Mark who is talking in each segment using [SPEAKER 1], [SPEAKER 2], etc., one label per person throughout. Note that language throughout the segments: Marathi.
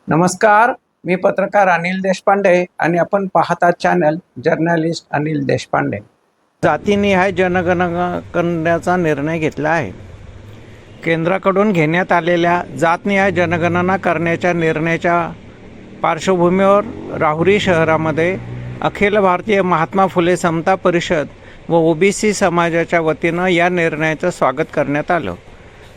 [SPEAKER 1] नमस्कार, मी पत्रकार अनिल देशपांडे आणि आपण पाहता चॅनल जर्नलिस्ट अनिल देशपांडे।
[SPEAKER 2] जातीनिहाय जनगणना करण्याचा निर्णय घेतला आहे। केंद्राकडून घेण्यात आलेल्या जातनिहाय जनगणना करण्याच्या निर्णयाच्या पार्श्वभूमीवर राहुरी शहरामध्ये अखिल भारतीय महात्मा फुले समता परिषद व ओबीसी समाजाच्या वतीनं या निर्णयाचं स्वागत करण्यात आलं।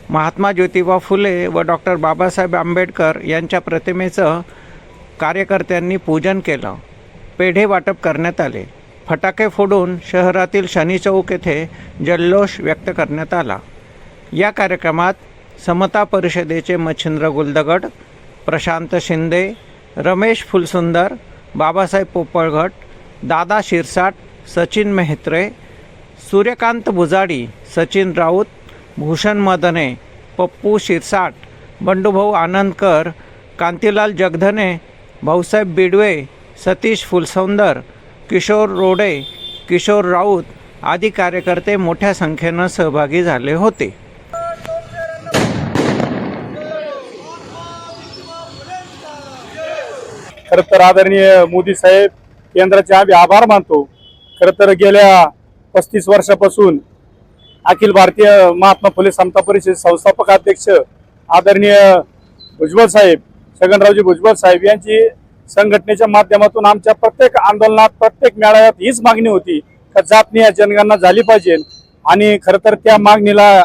[SPEAKER 2] महात्मा ज्योतिबा फुले व डॉक्टर बाबासाहेब आंबेडकर यांच्या प्रतिमेचं कार्यकर्त्यांनी पूजन केलं। पेढे वाटप करण्यात आले। फटाके फोडून शहरातील शनी चौक येथे जल्लोष व्यक्त करण्यात आला। या कार्यक्रमात समता परिषदेचे मच्छिंद्र गुलदगड, प्रशांत शिंदे, रमेश फुलसुंदर, बाबासाहेब पोपळघट, दादा शिरसाट, सचिन मेहत्रे, सूर्यकांत भुजाडी, सचिन राऊत, भूषण मदने, पप्पू शिरसाट, बंडूभाऊ आनंदकर, कांतीलाल जगधने, भाऊसाहेब बिडवे, सतीश फुलसौंदर, किशोर रोडे, किशोर राऊत आदी कार्यकर्ते मोठ्या संख्येनं सहभागी झाले होते।
[SPEAKER 3] खरं तर आदरणीय मोदी साहेब केंद्राचे आम्ही आभार मानतो। खरं तर गेल्या 35 वर्षापासून अखिल भारतीय महात्मा फुले समता परिषद संस्थापक अध्यक्ष आदरणीय भुजबळ साहेब, छगनरावजी भुजबळ साहेब यांची संघटनेच्या माध्यमातून आमच्या प्रत्येक आंदोलनात, प्रत्येक मेळाव्यात हीच मागणी होती की जातनिहाय जनगणना झाली पाहिजे आणि खरं तर त्या मागणीला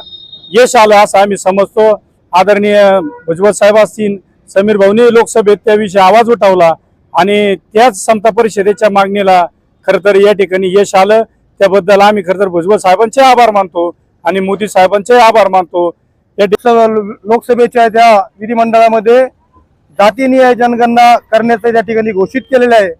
[SPEAKER 3] यश आलं असं आम्ही समजतो। आदरणीय भुजबळ साहेब असतील, समीर भाऊनी लोकसभेत त्याविषयी आवाज उठवला आणि त्याच समता परिषदेच्या मागणीला खरं तर या ठिकाणी यश आलं। त्याबद्दल आम्ही खरं तर भुजबळ साहेबांचे आभार मानतो आणि मोदी साहेबांचे आभार मानतो। या लोकसभेच्या त्या विधिमंडळामध्ये जातीनिहाय जनगणना करण्याचं त्या ठिकाणी घोषित केलेलं आहे।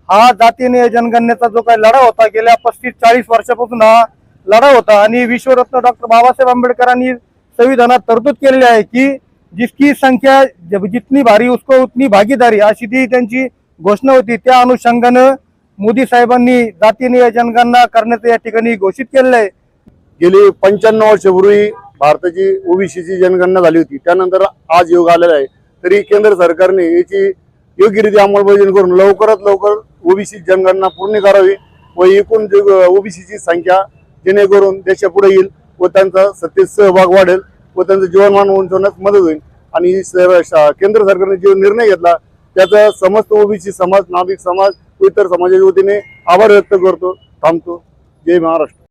[SPEAKER 3] हा जातीनिहाय जनगणनेचा जो काही लढा होता, गेल्या 35-40 वर्षापासून हा लढा होता आणि विश्वरत्न डॉक्टर बाबासाहेब आंबेडकरांनी संविधानात तरतूद केलेली आहे की जिसकी संख्या जितनी भारी उसको उतनी भागीदारी, अशी ती त्यांची घोषणा होती। त्या अनुषंगानं मोदी साहेबांनी जातीनिहाय जनगणना करण्याचं या ठिकाणी घोषित केलेलं आहे।
[SPEAKER 4] गेली 95 वर्षापूर्वी भारताची ओबीसीची जनगणना झाली होती, त्यानंतर आज योग आलेला आहे। तरी केंद्र सरकारने याची योग्यरीत्या अंमलबजावणी करून लवकरात लवकर ओबीसी जनगणना पूर्ण करावी व एकूण ओबीसीची संख्या जेणेकरून देशापुढे येईल व त्यांचा सत्तेत सहभाग वाढेल व त्यांचं जीवनमान उंचावण्यास मदत होईल। आणि केंद्र सरकारने जो निर्णय घेतला त्याचा समस्त ओबीसी समाज, नाभिक समाज व इतर समाजाच्या वतीने आभार व्यक्त करतो। थांबतो। जय महाराष्ट्र।